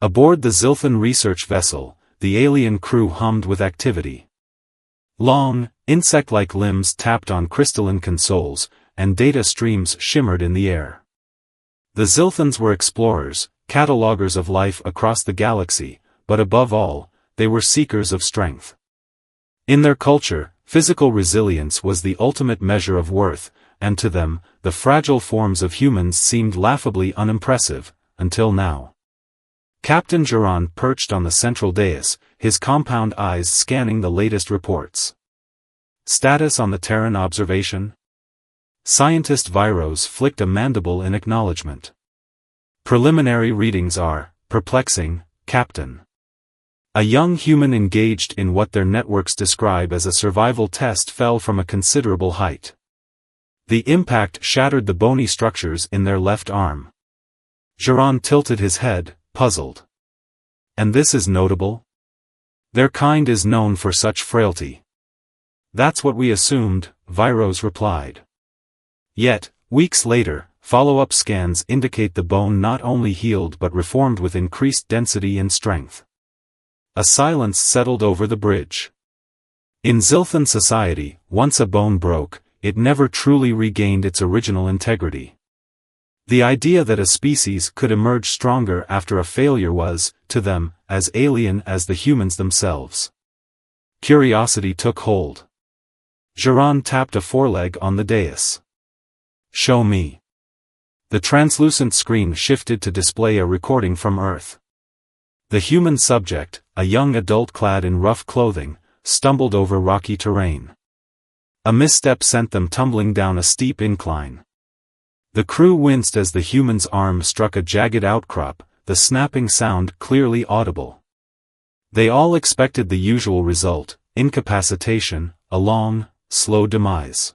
Aboard the Zilthan research vessel, the alien crew hummed with activity. Long, insect-like limbs tapped on crystalline consoles, and data streams shimmered in the air. The Zilthans were explorers, catalogers of life across the galaxy, but above all, they were seekers of strength. In their culture, physical resilience was the ultimate measure of worth, and to them, the fragile forms of humans seemed laughably unimpressive, until now. Captain Geron perched on the central dais, his compound eyes scanning the latest reports. Status on the Terran observation? Scientist Viros flicked a mandible in acknowledgement. Preliminary readings are perplexing, Captain. A young human engaged in what their networks describe as a survival test fell from a considerable height. The impact shattered the bony structures in their left arm. Geron tilted his head, puzzled. And this is notable? Their kind is known for such frailty. That's what we assumed, Viros replied. Yet, weeks later, follow-up scans indicate the bone not only healed but reformed with increased density and strength. A silence settled over the bridge. In Zilthan society, once a bone broke, it never truly regained its original integrity. The idea that a species could emerge stronger after a failure was, to them, as alien as the humans themselves. Curiosity took hold. Geron tapped a foreleg on the dais. Show me. The translucent screen shifted to display a recording from Earth. The human subject, a young adult clad in rough clothing, stumbled over rocky terrain. A misstep sent them tumbling down a steep incline. The crew winced as the human's arm struck a jagged outcrop, the snapping sound clearly audible. They all expected the usual result, incapacitation, a long, slow demise.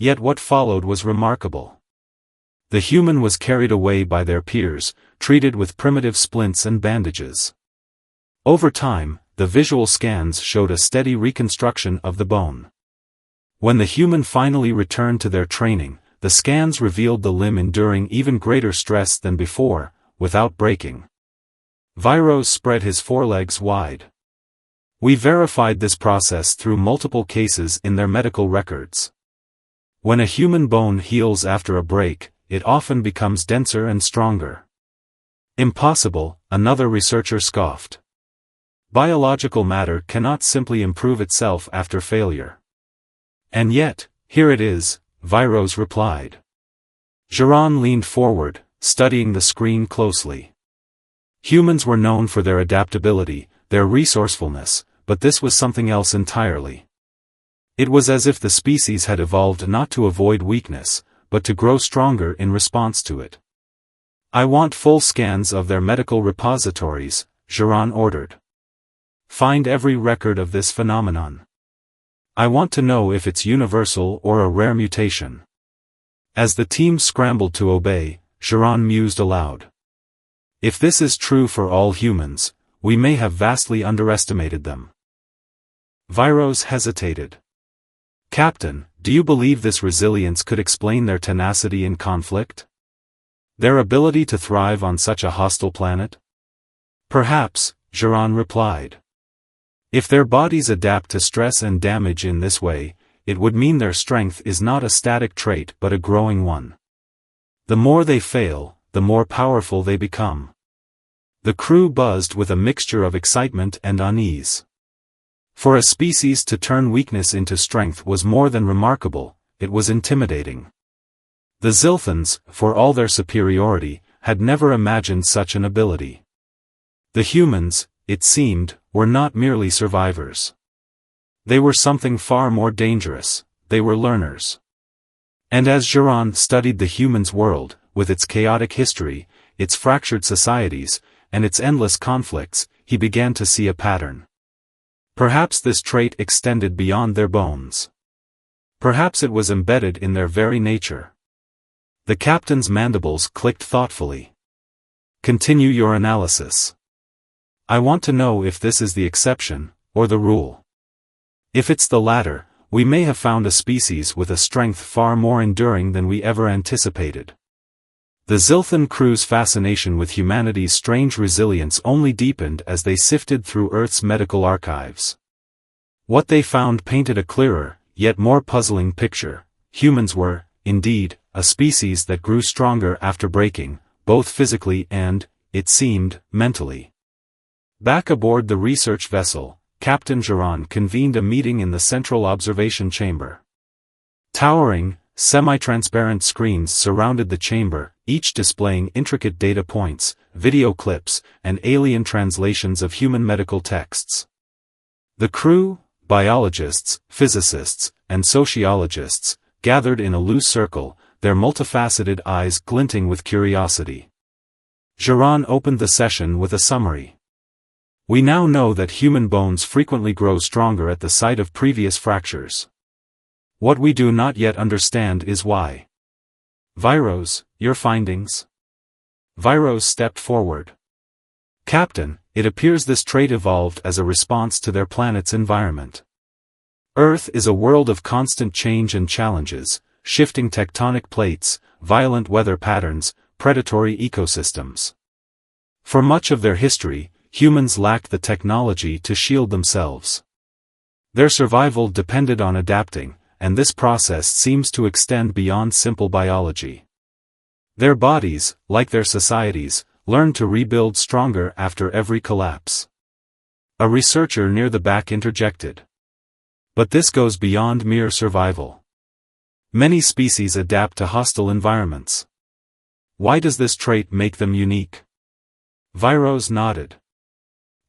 Yet what followed was remarkable. The human was carried away by their peers, treated with primitive splints and bandages. Over time, the visual scans showed a steady reconstruction of the bone. When the human finally returned to their training, the scans revealed the limb enduring even greater stress than before, without breaking. Viros spread his forelegs wide. We verified this process through multiple cases in their medical records. When a human bone heals after a break, it often becomes denser and stronger. Impossible, another researcher scoffed. Biological matter cannot simply improve itself after failure. And yet, here it is, Viros replied. Geron leaned forward, studying the screen closely. Humans were known for their adaptability, their resourcefulness, but this was something else entirely. It was as if the species had evolved not to avoid weakness, but to grow stronger in response to it. I want full scans of their medical repositories, Geron ordered. Find every record of this phenomenon. I want to know if it's universal or a rare mutation. As the team scrambled to obey, Geron mused aloud. If this is true for all humans, we may have vastly underestimated them. Viros hesitated. Captain, do you believe this resilience could explain their tenacity in conflict? Their ability to thrive on such a hostile planet? Perhaps, Geron replied. If their bodies adapt to stress and damage in this way, it would mean their strength is not a static trait but a growing one. The more they fail, the more powerful they become. The crew buzzed with a mixture of excitement and unease. For a species to turn weakness into strength was more than remarkable, it was intimidating. The Zilthans, for all their superiority, had never imagined such an ability. The humans, it seemed, were not merely survivors. They were something far more dangerous, they were learners. And as Geron studied the human's world, with its chaotic history, its fractured societies, and its endless conflicts, he began to see a pattern. Perhaps this trait extended beyond their bones. Perhaps it was embedded in their very nature. The captain's mandibles clicked thoughtfully. Continue your analysis. I want to know if this is the exception, or the rule. If it's the latter, we may have found a species with a strength far more enduring than we ever anticipated. The Zilthan crew's fascination with humanity's strange resilience only deepened as they sifted through Earth's medical archives. What they found painted a clearer, yet more puzzling picture. Humans were, indeed, a species that grew stronger after breaking, both physically and, it seemed, mentally. Back aboard the research vessel, Captain Giron convened a meeting in the central observation chamber. Towering, semi-transparent screens surrounded the chamber, each displaying intricate data points, video clips, and alien translations of human medical texts. The crew, biologists, physicists, and sociologists, gathered in a loose circle, their multifaceted eyes glinting with curiosity. Giron opened the session with a summary. We now know that human bones frequently grow stronger at the site of previous fractures. What we do not yet understand is why. Viros, your findings? Viros stepped forward. Captain, it appears this trait evolved as a response to their planet's environment. Earth is a world of constant change and challenges, shifting tectonic plates, violent weather patterns, predatory ecosystems. For much of their history, humans lacked the technology to shield themselves. Their survival depended on adapting, and this process seems to extend beyond simple biology. Their bodies, like their societies, learn to rebuild stronger after every collapse. A researcher near the back interjected. But this goes beyond mere survival. Many species adapt to hostile environments. Why does this trait make them unique? Viros nodded.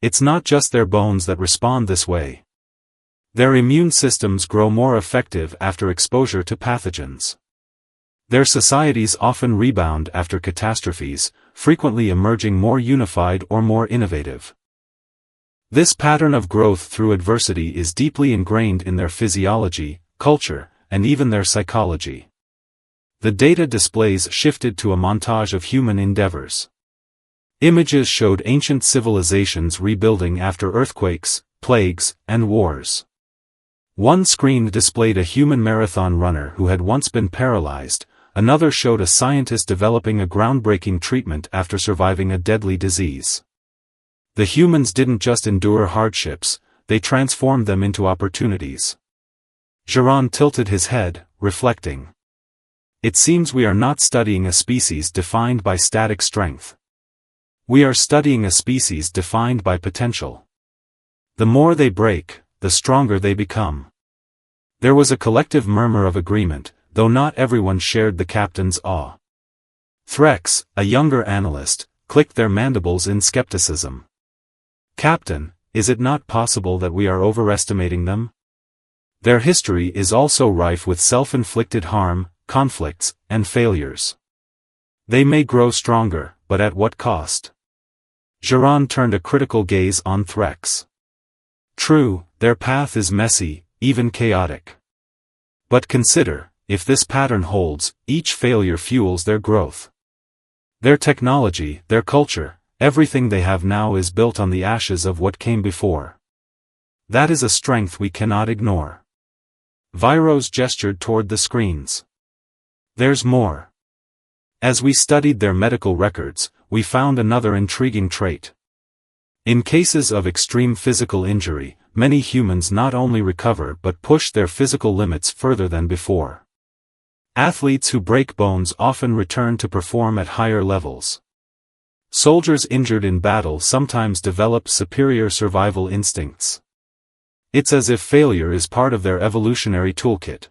It's not just their bones that respond this way. Their immune systems grow more effective after exposure to pathogens. Their societies often rebound after catastrophes, frequently emerging more unified or more innovative. This pattern of growth through adversity is deeply ingrained in their physiology, culture, and even their psychology. The data displays shifted to a montage of human endeavors. Images showed ancient civilizations rebuilding after earthquakes, plagues, and wars. One screen displayed a human marathon runner who had once been paralyzed, another showed a scientist developing a groundbreaking treatment after surviving a deadly disease. The humans didn't just endure hardships, they transformed them into opportunities. Giron tilted his head, reflecting. It seems we are not studying a species defined by static strength. We are studying a species defined by potential. The more they break, the stronger they become. There was a collective murmur of agreement, though not everyone shared the captain's awe. Threx, a younger analyst, clicked their mandibles in skepticism. Captain, is it not possible that we are overestimating them? Their history is also rife with self-inflicted harm, conflicts, and failures. They may grow stronger, but at what cost? Giron turned a critical gaze on Threx. True, their path is messy, even chaotic. But consider, if this pattern holds, each failure fuels their growth. Their technology, their culture, everything they have now is built on the ashes of what came before. That is a strength we cannot ignore. Viros gestured toward the screens. There's more. As we studied their medical records, we found another intriguing trait. In cases of extreme physical injury, many humans not only recover but push their physical limits further than before. Athletes who break bones often return to perform at higher levels. Soldiers injured in battle sometimes develop superior survival instincts. It's as if failure is part of their evolutionary toolkit.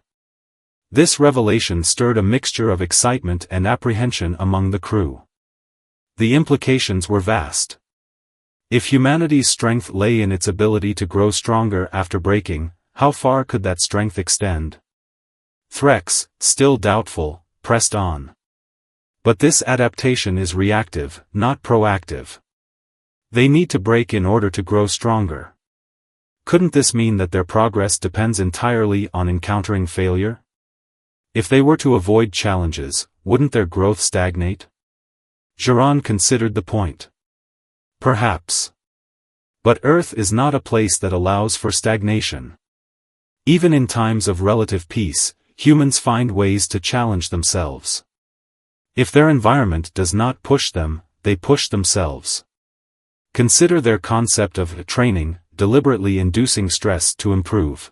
This revelation stirred a mixture of excitement and apprehension among the crew. The implications were vast. If humanity's strength lay in its ability to grow stronger after breaking, how far could that strength extend? Threx, still doubtful, pressed on. But this adaptation is reactive, not proactive. They need to break in order to grow stronger. Couldn't this mean that their progress depends entirely on encountering failure? If they were to avoid challenges, wouldn't their growth stagnate? Giron considered the point. Perhaps. But Earth is not a place that allows for stagnation. Even in times of relative peace, humans find ways to challenge themselves. If their environment does not push them, they push themselves. Consider their concept of training, deliberately inducing stress to improve.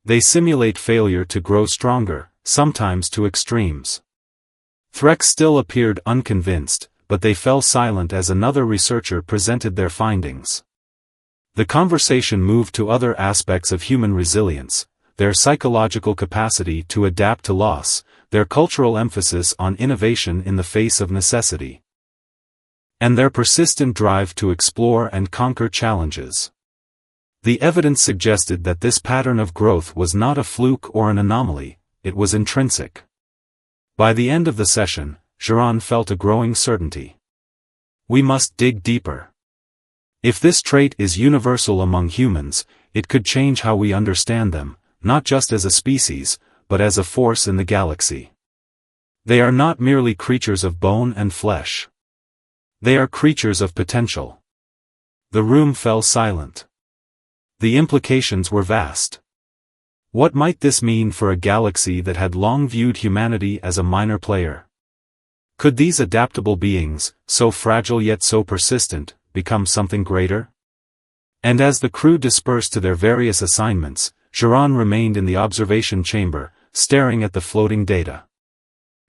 They simulate failure to grow stronger, sometimes to extremes. Threx still appeared unconvinced, but they fell silent as another researcher presented their findings. The conversation moved to other aspects of human resilience, their psychological capacity to adapt to loss, their cultural emphasis on innovation in the face of necessity, and their persistent drive to explore and conquer challenges. The evidence suggested that this pattern of growth was not a fluke or an anomaly, it was intrinsic. By the end of the session, Geron felt a growing certainty. We must dig deeper. If this trait is universal among humans, it could change how we understand them, not just as a species, but as a force in the galaxy. They are not merely creatures of bone and flesh. They are creatures of potential. The room fell silent. The implications were vast. What might this mean for a galaxy that had long viewed humanity as a minor player? Could these adaptable beings, so fragile yet so persistent, become something greater? And as the crew dispersed to their various assignments, Geron remained in the observation chamber, staring at the floating data.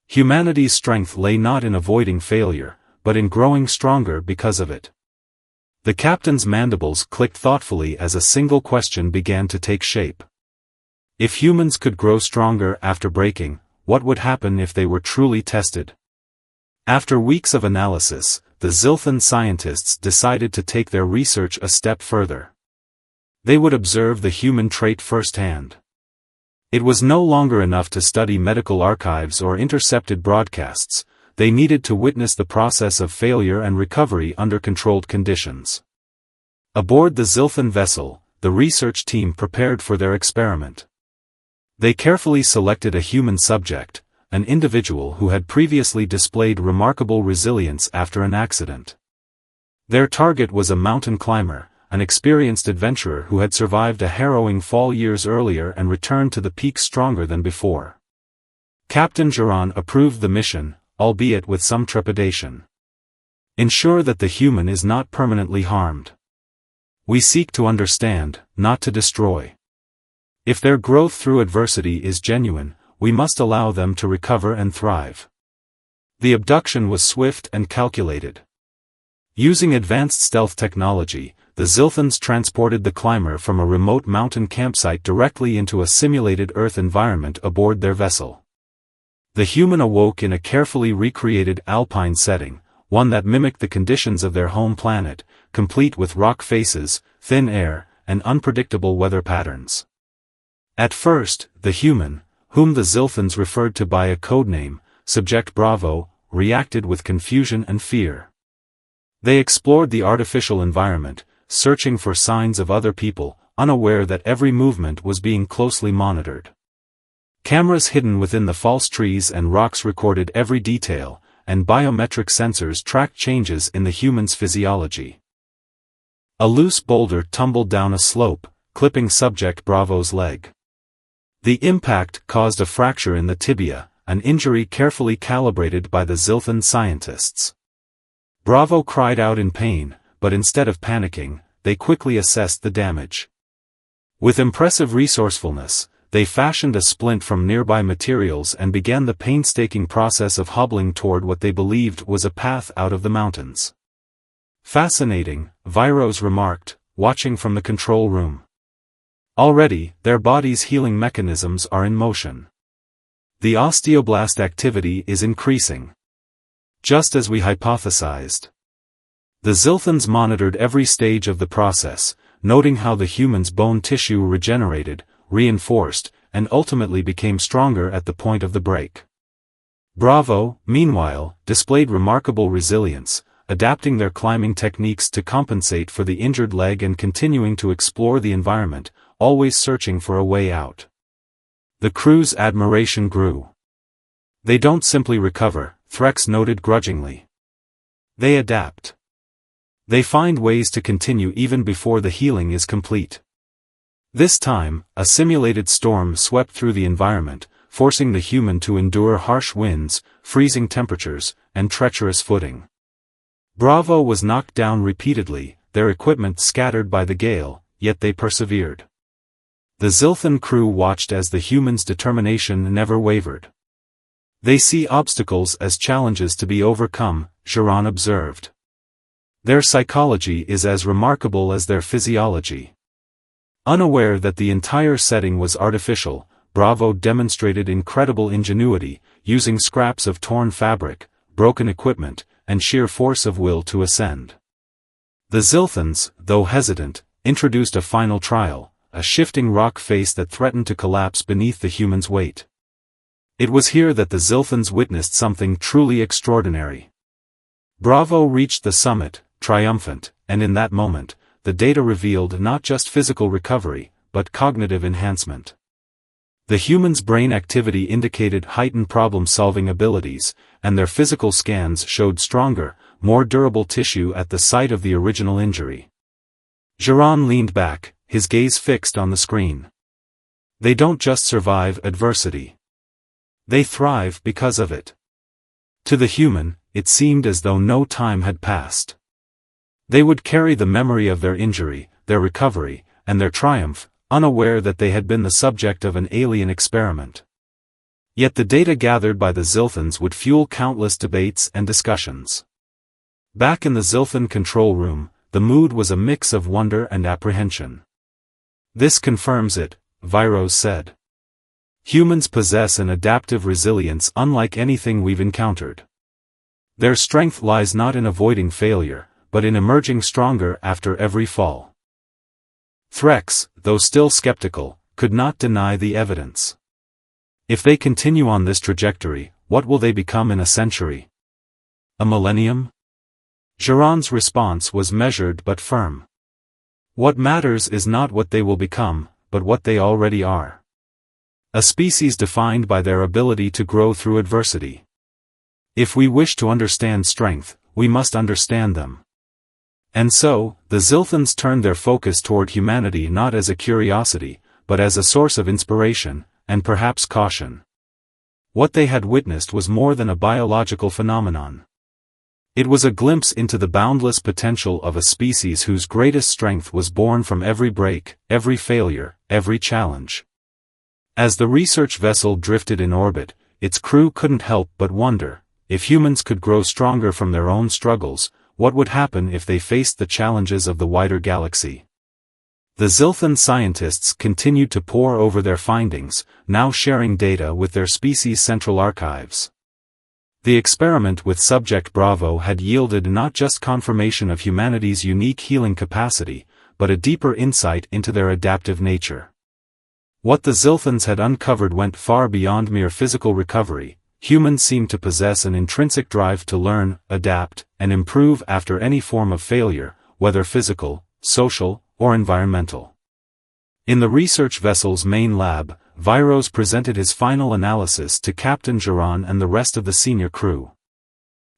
Humanity's strength lay not in avoiding failure, but in growing stronger because of it. The captain's mandibles clicked thoughtfully as a single question began to take shape. If humans could grow stronger after breaking, what would happen if they were truly tested? After weeks of analysis, the Zilthan scientists decided to take their research a step further. They would observe the human trait firsthand. It was no longer enough to study medical archives or intercepted broadcasts, they needed to witness the process of failure and recovery under controlled conditions. Aboard the Zilthan vessel, the research team prepared for their experiment. They carefully selected a human subject, an individual who had previously displayed remarkable resilience after an accident. Their target was a mountain climber, an experienced adventurer who had survived a harrowing fall years earlier and returned to the peak stronger than before. Captain Geron approved the mission, albeit with some trepidation. Ensure that the human is not permanently harmed. We seek to understand, not to destroy. If their growth through adversity is genuine, we must allow them to recover and thrive. The abduction was swift and calculated. Using advanced stealth technology, the Zilthans transported the climber from a remote mountain campsite directly into a simulated Earth environment aboard their vessel. The human awoke in a carefully recreated alpine setting, one that mimicked the conditions of their home planet, complete with rock faces, thin air, and unpredictable weather patterns. At first, the human, whom the Zilthans referred to by a codename, Subject Bravo, reacted with confusion and fear. They explored the artificial environment, searching for signs of other people, unaware that every movement was being closely monitored. Cameras hidden within the false trees and rocks recorded every detail, and biometric sensors tracked changes in the human's physiology. A loose boulder tumbled down a slope, clipping Subject Bravo's leg. The impact caused a fracture in the tibia, an injury carefully calibrated by the Zilthan scientists. Bravo cried out in pain, but instead of panicking, they quickly assessed the damage. With impressive resourcefulness, they fashioned a splint from nearby materials and began the painstaking process of hobbling toward what they believed was a path out of the mountains. Fascinating, Viros remarked, watching from the control room. Already, their body's healing mechanisms are in motion. The osteoblast activity is increasing. Just as we hypothesized. The Zilthans monitored every stage of the process, noting how the human's bone tissue regenerated, reinforced, and ultimately became stronger at the point of the break. Bravo, meanwhile, displayed remarkable resilience, adapting their climbing techniques to compensate for the injured leg and continuing to explore the environment, always searching for a way out. The crew's admiration grew. They don't simply recover, Threx noted grudgingly. They adapt. They find ways to continue even before the healing is complete. This time, a simulated storm swept through the environment, forcing the human to endure harsh winds, freezing temperatures, and treacherous footing. Bravo was knocked down repeatedly, their equipment scattered by the gale, yet they persevered. The Zilthan crew watched as the humans' determination never wavered. They see obstacles as challenges to be overcome, Geron observed. Their psychology is as remarkable as their physiology. Unaware that the entire setting was artificial, Bravo demonstrated incredible ingenuity, using scraps of torn fabric, broken equipment, and sheer force of will to ascend. The Zilthans, though hesitant, introduced a final trial, a shifting rock face that threatened to collapse beneath the human's weight. It was here that the Zilthans witnessed something truly extraordinary. Bravo reached the summit, triumphant, and in that moment, the data revealed not just physical recovery, but cognitive enhancement. The human's brain activity indicated heightened problem-solving abilities, and their physical scans showed stronger, more durable tissue at the site of the original injury. Geron leaned back, his gaze fixed on the screen. They don't just survive adversity. They thrive because of it. To the human, it seemed as though no time had passed. They would carry the memory of their injury, their recovery, and their triumph, unaware that they had been the subject of an alien experiment. Yet the data gathered by the Zilthans would fuel countless debates and discussions. Back in the Zilthan control room, the mood was a mix of wonder and apprehension. "This confirms it," Viros said. "Humans possess an adaptive resilience unlike anything we've encountered. Their strength lies not in avoiding failure, but in emerging stronger after every fall." Threx, though still skeptical, could not deny the evidence. If they continue on this trajectory, what will they become in a century? A millennium? Geron's response was measured but firm. What matters is not what they will become, but what they already are. A species defined by their ability to grow through adversity. If we wish to understand strength, we must understand them. And so, the Zilthans turned their focus toward humanity not as a curiosity, but as a source of inspiration, and perhaps caution. What they had witnessed was more than a biological phenomenon. It was a glimpse into the boundless potential of a species whose greatest strength was born from every break, every failure, every challenge. As the research vessel drifted in orbit, its crew couldn't help but wonder, if humans could grow stronger from their own struggles, what would happen if they faced the challenges of the wider galaxy? The Zilthan scientists continued to pore over their findings, now sharing data with their species' central archives. The experiment with Subject Bravo had yielded not just confirmation of humanity's unique healing capacity, but a deeper insight into their adaptive nature. What the Zilthans had uncovered went far beyond mere physical recovery. Humans seem to possess an intrinsic drive to learn, adapt, and improve after any form of failure, whether physical, social, or environmental. In the research vessel's main lab, Viros presented his final analysis to Captain Geron and the rest of the senior crew.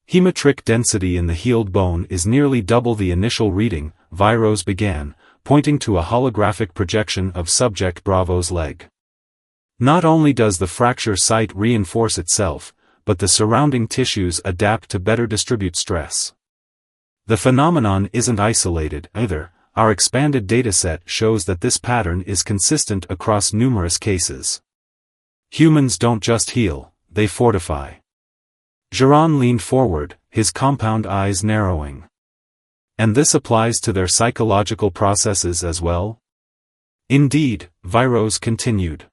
Hemetric density in the healed bone is nearly double the initial reading, Viros began, pointing to a holographic projection of Subject Bravo's leg. Not only does the fracture site reinforce itself, but the surrounding tissues adapt to better distribute stress. The phenomenon isn't isolated either. Our expanded dataset shows that this pattern is consistent across numerous cases. Humans don't just heal, they fortify. Geron leaned forward, his compound eyes narrowing. And this applies to their psychological processes as well? Indeed, Viros continued.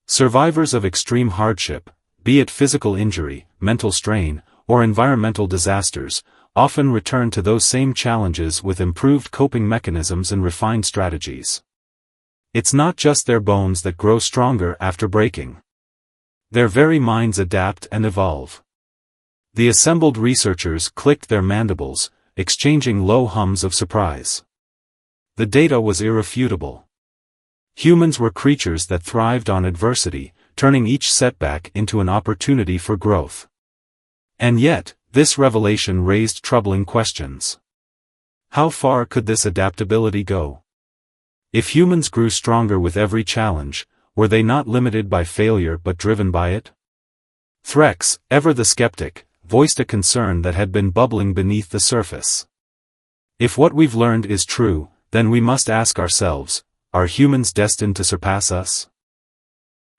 Survivors of extreme hardship, be it physical injury, mental strain, or environmental disasters, often return to those same challenges with improved coping mechanisms and refined strategies. It's not just their bones that grow stronger after breaking. Their very minds adapt and evolve. The assembled researchers clicked their mandibles, exchanging low hums of surprise. The data was irrefutable. Humans were creatures that thrived on adversity, turning each setback into an opportunity for growth. And yet, this revelation raised troubling questions. How far could this adaptability go? If humans grew stronger with every challenge, were they not limited by failure but driven by it? Threx, ever the skeptic, voiced a concern that had been bubbling beneath the surface. If what we've learned is true, then we must ask ourselves, are humans destined to surpass us?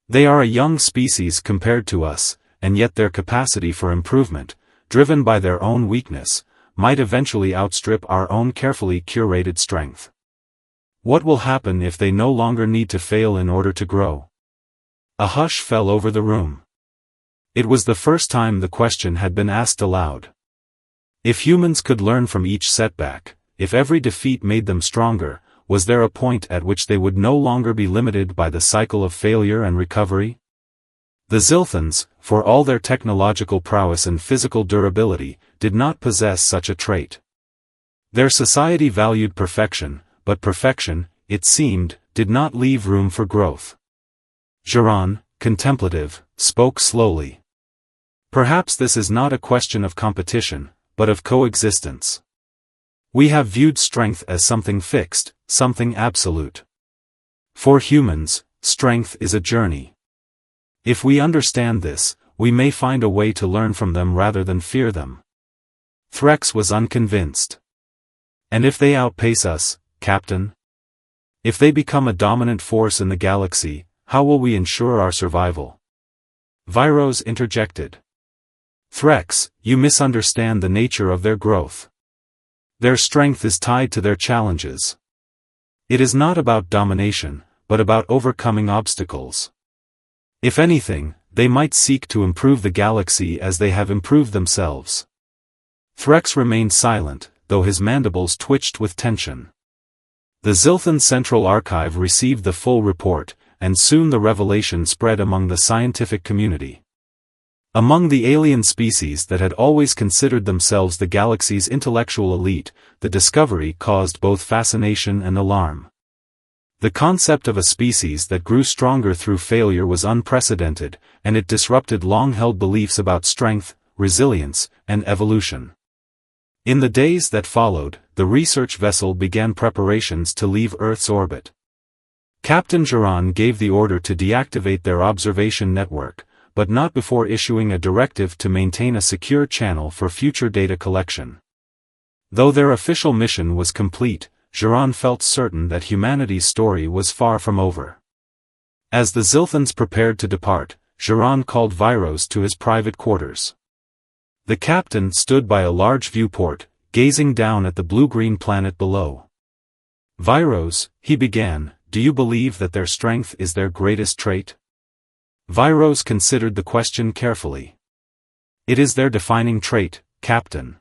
They are a young species compared to us, and yet their capacity for improvement, driven by their own weakness, might eventually outstrip our own carefully curated strength. What will happen if they no longer need to fail in order to grow? A hush fell over the room. It was the first time the question had been asked aloud. If humans could learn from each setback, if every defeat made them stronger, was there a point at which they would no longer be limited by the cycle of failure and recovery? The Zilthans, for all their technological prowess and physical durability, did not possess such a trait. Their society valued perfection, but perfection, it seemed, did not leave room for growth. Jiran, contemplative, spoke slowly. Perhaps this is not a question of competition, but of coexistence. We have viewed strength as something fixed, something absolute. For humans, strength is a journey. If we understand this, we may find a way to learn from them rather than fear them. Threx was unconvinced. And if they outpace us, Captain? If they become a dominant force in the galaxy, how will we ensure our survival? Viros interjected. Threx, you misunderstand the nature of their growth. Their strength is tied to their challenges. It is not about domination, but about overcoming obstacles. If anything, they might seek to improve the galaxy as they have improved themselves. Threx remained silent, though his mandibles twitched with tension. The Zilthan Central Archive received the full report, and soon the revelation spread among the scientific community. Among the alien species that had always considered themselves the galaxy's intellectual elite, the discovery caused both fascination and alarm. The concept of a species that grew stronger through failure was unprecedented, and it disrupted long-held beliefs about strength, resilience, and evolution. In the days that followed, the research vessel began preparations to leave Earth's orbit. Captain Jiran gave the order to deactivate their observation network, but not before issuing a directive to maintain a secure channel for future data collection. Though their official mission was complete, Jiran felt certain that humanity's story was far from over. As the Zilthans prepared to depart, Jiran called Viros to his private quarters. The captain stood by a large viewport, gazing down at the blue-green planet below. Viros, he began, do you believe that their strength is their greatest trait? Viros considered the question carefully. It is their defining trait, Captain.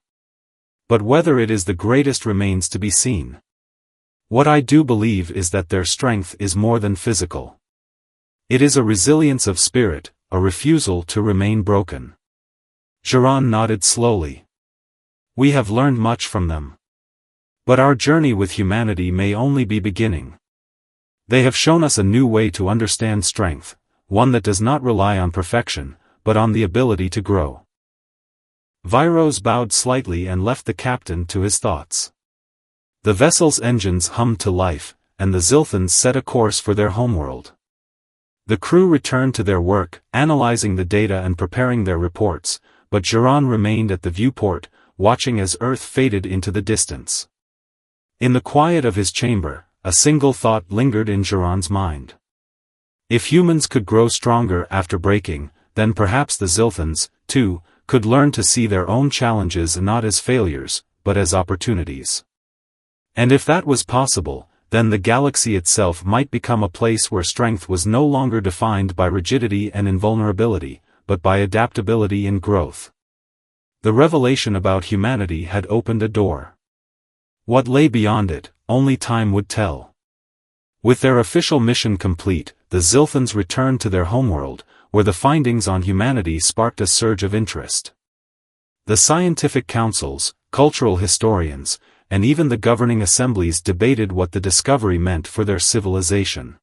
But whether it is the greatest remains to be seen. What I do believe is that their strength is more than physical. It is a resilience of spirit, a refusal to remain broken. Jiran nodded slowly. We have learned much from them. But our journey with humanity may only be beginning. They have shown us a new way to understand strength, one that does not rely on perfection, but on the ability to grow. Viros bowed slightly and left the captain to his thoughts. The vessel's engines hummed to life, and the Zilthans set a course for their homeworld. The crew returned to their work, analyzing the data and preparing their reports, but Jiran remained at the viewport, watching as Earth faded into the distance. In the quiet of his chamber, a single thought lingered in Jiran's mind. If humans could grow stronger after breaking, then perhaps the Zilthans, too, could learn to see their own challenges not as failures, but as opportunities. And if that was possible, then the galaxy itself might become a place where strength was no longer defined by rigidity and invulnerability, but by adaptability and growth. The revelation about humanity had opened a door. What lay beyond it, only time would tell. With their official mission complete, the Zilthans returned to their homeworld, where the findings on humanity sparked a surge of interest. The scientific councils, cultural historians, and even the governing assemblies debated what the discovery meant for their civilization.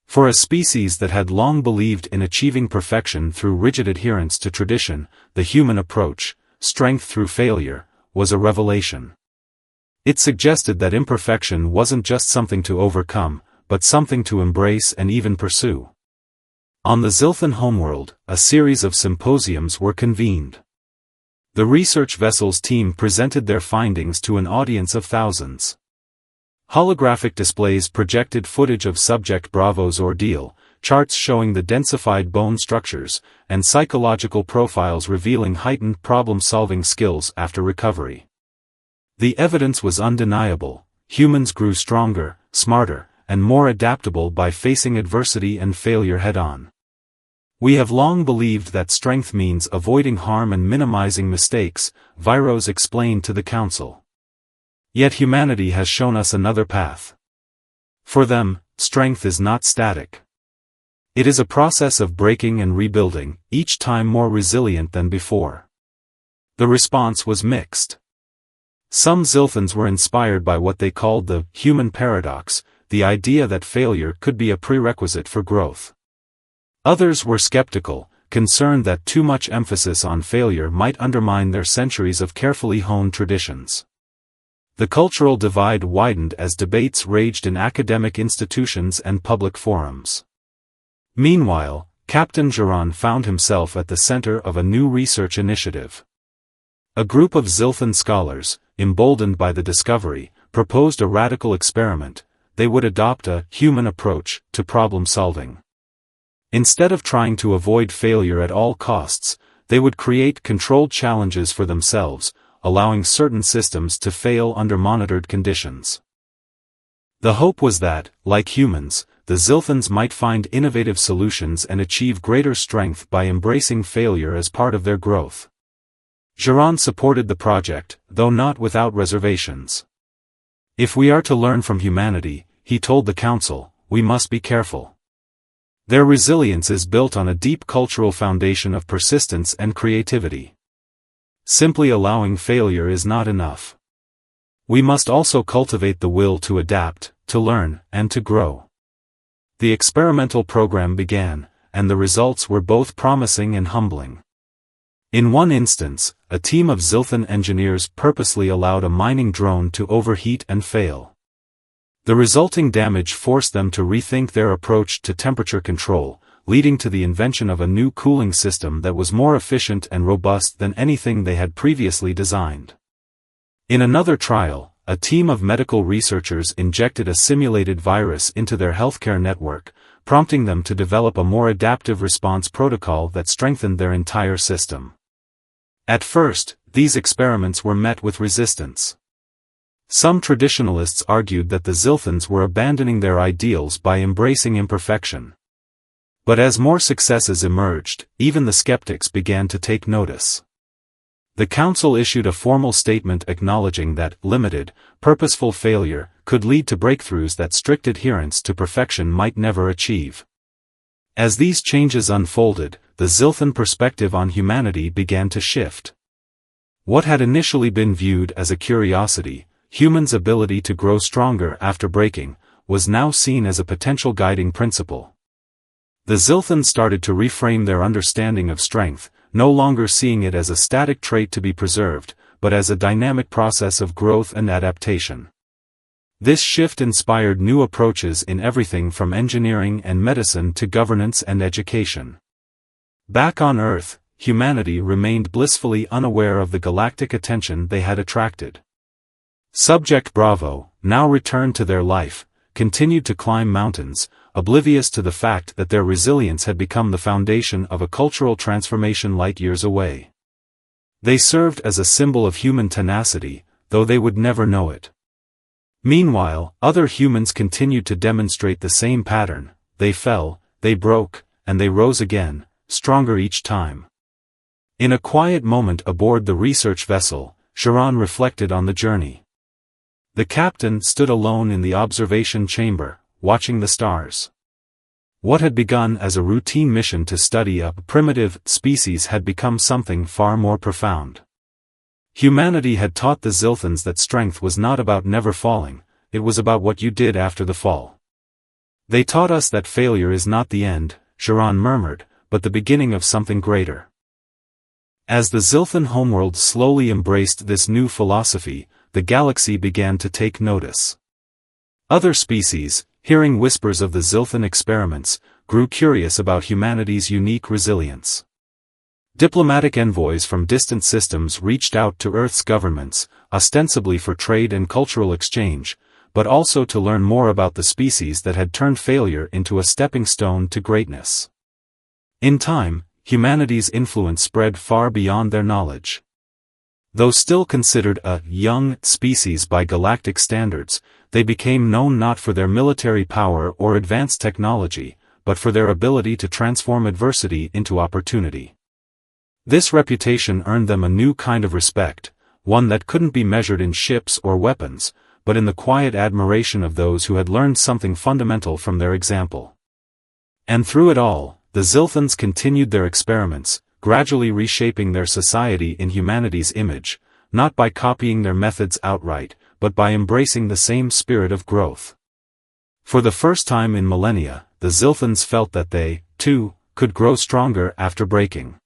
For a species that had long believed in achieving perfection through rigid adherence to tradition, the human approach, strength through failure, was a revelation. It suggested that imperfection wasn't just something to overcome, but something to embrace and even pursue. On the Zilthan homeworld, a series of symposiums were convened. The research vessel's team presented their findings to an audience of thousands. Holographic displays projected footage of Subject Bravo's ordeal, charts showing the densified bone structures, and psychological profiles revealing heightened problem-solving skills after recovery. The evidence was undeniable: humans grew stronger, smarter, and more adaptable by facing adversity and failure head-on. We have long believed that strength means avoiding harm and minimizing mistakes, Viros explained to the council. Yet humanity has shown us another path. For them, strength is not static. It is a process of breaking and rebuilding, each time more resilient than before. The response was mixed. Some Zilthans were inspired by what they called the human paradox, the idea that failure could be a prerequisite for growth. Others were skeptical, concerned that too much emphasis on failure might undermine their centuries of carefully honed traditions. The cultural divide widened as debates raged in academic institutions and public forums. Meanwhile, Captain Geron found himself at the center of a new research initiative. A group of Zilthan scholars, emboldened by the discovery, proposed a radical experiment. They would adopt a human approach to problem solving. Instead of trying to avoid failure at all costs, they would create controlled challenges for themselves, allowing certain systems to fail under monitored conditions. The hope was that, like humans, the Zilthans might find innovative solutions and achieve greater strength by embracing failure as part of their growth. Geron supported the project, though not without reservations. If we are to learn from humanity, he told the council, we must be careful. Their resilience is built on a deep cultural foundation of persistence and creativity. Simply allowing failure is not enough. We must also cultivate the will to adapt, to learn, and to grow. The experimental program began, and the results were both promising and humbling. In one instance, a team of Zilthan engineers purposely allowed a mining drone to overheat and fail. The resulting damage forced them to rethink their approach to temperature control, leading to the invention of a new cooling system that was more efficient and robust than anything they had previously designed. In another trial, a team of medical researchers injected a simulated virus into their healthcare network, prompting them to develop a more adaptive response protocol that strengthened their entire system. At first, these experiments were met with resistance. Some traditionalists argued that the Zilthans were abandoning their ideals by embracing imperfection. But as more successes emerged, even the skeptics began to take notice. The council issued a formal statement acknowledging that limited, purposeful failure could lead to breakthroughs that strict adherence to perfection might never achieve. As these changes unfolded, the Zilthan perspective on humanity began to shift. What had initially been viewed as a curiosity, humans' ability to grow stronger after breaking, was now seen as a potential guiding principle. The Zilthans started to reframe their understanding of strength, no longer seeing it as a static trait to be preserved, but as a dynamic process of growth and adaptation. This shift inspired new approaches in everything from engineering and medicine to governance and education. Back on Earth, humanity remained blissfully unaware of the galactic attention they had attracted. Subject Bravo, now returned to their life, continued to climb mountains, oblivious to the fact that their resilience had become the foundation of a cultural transformation light years away. They served as a symbol of human tenacity, though they would never know it. Meanwhile, other humans continued to demonstrate the same pattern: they fell, they broke, and they rose again, stronger each time. In a quiet moment aboard the research vessel, Geron reflected on the journey. The captain stood alone in the observation chamber, watching the stars. What had begun as a routine mission to study a primitive species had become something far more profound. Humanity had taught the Zilthans that strength was not about never falling, it was about what you did after the fall. They taught us that failure is not the end, Geron murmured, but the beginning of something greater. As the Zilthan homeworld slowly embraced this new philosophy, the galaxy began to take notice. Other species, hearing whispers of the Zilthan experiments, grew curious about humanity's unique resilience. Diplomatic envoys from distant systems reached out to Earth's governments, ostensibly for trade and cultural exchange, but also to learn more about the species that had turned failure into a stepping stone to greatness. In time, humanity's influence spread far beyond their knowledge. Though still considered a young species by galactic standards, they became known not for their military power or advanced technology, but for their ability to transform adversity into opportunity. This reputation earned them a new kind of respect, one that couldn't be measured in ships or weapons, but in the quiet admiration of those who had learned something fundamental from their example. And through it all, the Zilthans continued their experiments, gradually reshaping their society in humanity's image, not by copying their methods outright, but by embracing the same spirit of growth. For the first time in millennia, the Zilthans felt that they, too, could grow stronger after breaking.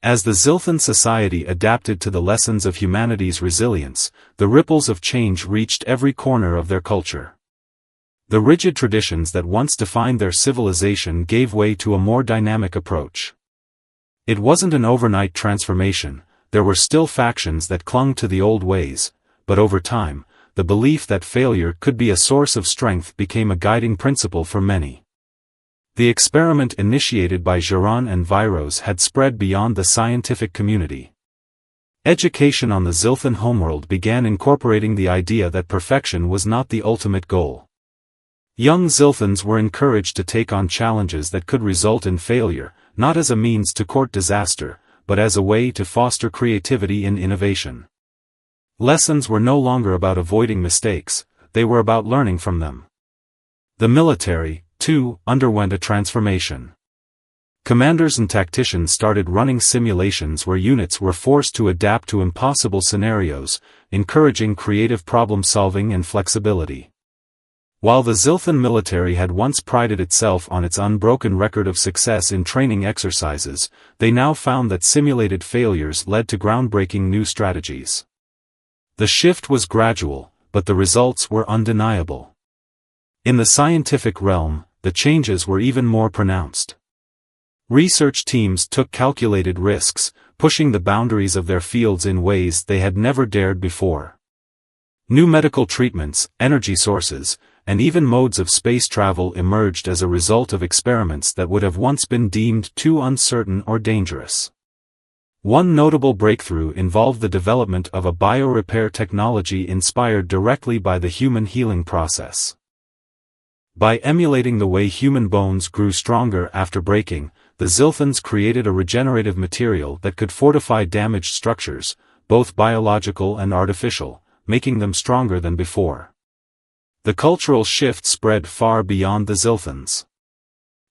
As the Zilthan society adapted to the lessons of humanity's resilience, the ripples of change reached every corner of their culture. The rigid traditions that once defined their civilization gave way to a more dynamic approach. It wasn't an overnight transformation, there were still factions that clung to the old ways, but over time, the belief that failure could be a source of strength became a guiding principle for many. The experiment initiated by Geron and Viros had spread beyond the scientific community. Education on the Zilthan homeworld began incorporating the idea that perfection was not the ultimate goal. Young Zilthans were encouraged to take on challenges that could result in failure, not as a means to court disaster, but as a way to foster creativity and innovation. Lessons were no longer about avoiding mistakes, they were about learning from them. The military, too, underwent a transformation. Commanders and tacticians started running simulations where units were forced to adapt to impossible scenarios, encouraging creative problem-solving and flexibility. While the Zilthan military had once prided itself on its unbroken record of success in training exercises, they now found that simulated failures led to groundbreaking new strategies. The shift was gradual, but the results were undeniable. In the scientific realm, the changes were even more pronounced. Research teams took calculated risks, pushing the boundaries of their fields in ways they had never dared before. New medical treatments, energy sources, and even modes of space travel emerged as a result of experiments that would have once been deemed too uncertain or dangerous. One notable breakthrough involved the development of a biorepair technology inspired directly by the human healing process. By emulating the way human bones grew stronger after breaking, the Zilthans created a regenerative material that could fortify damaged structures, both biological and artificial, making them stronger than before. The cultural shift spread far beyond the Zilthans.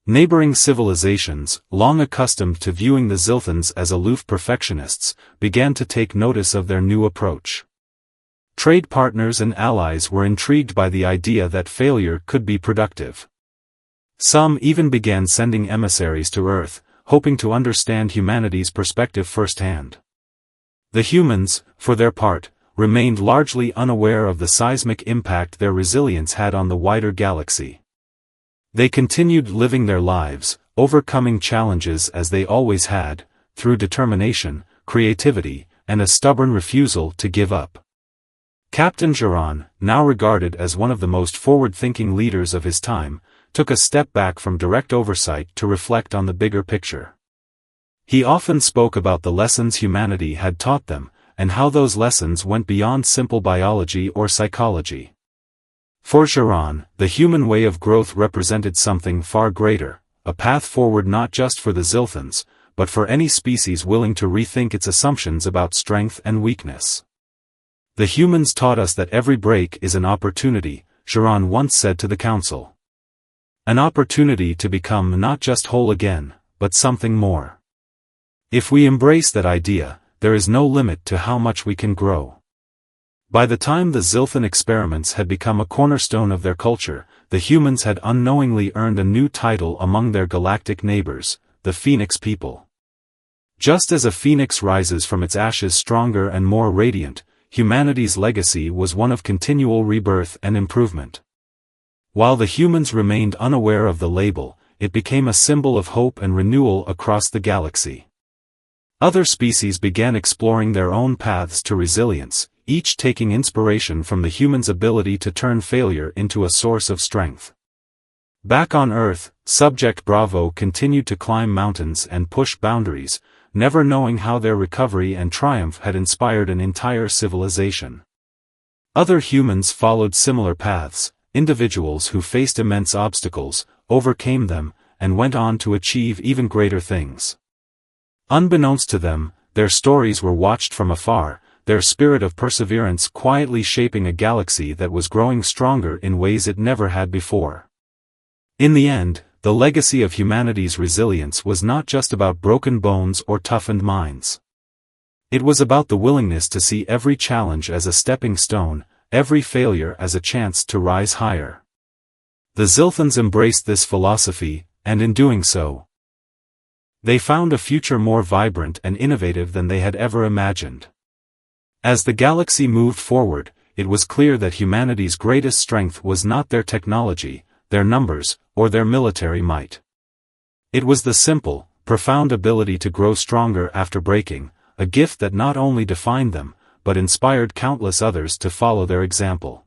Neighboring civilizations, long accustomed to viewing the Zilthans as aloof perfectionists, began to take notice of their new approach. Trade partners and allies were intrigued by the idea that failure could be productive. Some even began sending emissaries to Earth, hoping to understand humanity's perspective firsthand. The humans, for their part, remained largely unaware of the seismic impact their resilience had on the wider galaxy. They continued living their lives, overcoming challenges as they always had, through determination, creativity, and a stubborn refusal to give up. Captain Geron, now regarded as one of the most forward-thinking leaders of his time, took a step back from direct oversight to reflect on the bigger picture. He often spoke about the lessons humanity had taught them, and how those lessons went beyond simple biology or psychology. For Geron, the human way of growth represented something far greater, a path forward not just for the Zilthans, but for any species willing to rethink its assumptions about strength and weakness. The humans taught us that every break is an opportunity, Geron once said to the council. An opportunity to become not just whole again, but something more. If we embrace that idea, there is no limit to how much we can grow. By the time the Zilthan experiments had become a cornerstone of their culture, the humans had unknowingly earned a new title among their galactic neighbors, the Phoenix people. Just as a phoenix rises from its ashes stronger and more radiant, humanity's legacy was one of continual rebirth and improvement. While the humans remained unaware of the label, it became a symbol of hope and renewal across the galaxy. Other species began exploring their own paths to resilience, each taking inspiration from the human's ability to turn failure into a source of strength. Back on Earth, Subject Bravo continued to climb mountains and push boundaries, never knowing how their recovery and triumph had inspired an entire civilization. Other humans followed similar paths, individuals who faced immense obstacles, overcame them, and went on to achieve even greater things. Unbeknownst to them, their stories were watched from afar, their spirit of perseverance quietly shaping a galaxy that was growing stronger in ways it never had before. In the end, the legacy of humanity's resilience was not just about broken bones or toughened minds. It was about the willingness to see every challenge as a stepping stone, every failure as a chance to rise higher. The Zilthans embraced this philosophy, and in doing so, they found a future more vibrant and innovative than they had ever imagined. As the galaxy moved forward, it was clear that humanity's greatest strength was not their technology, their numbers, or their military might. It was the simple, profound ability to grow stronger after breaking, a gift that not only defined them, but inspired countless others to follow their example.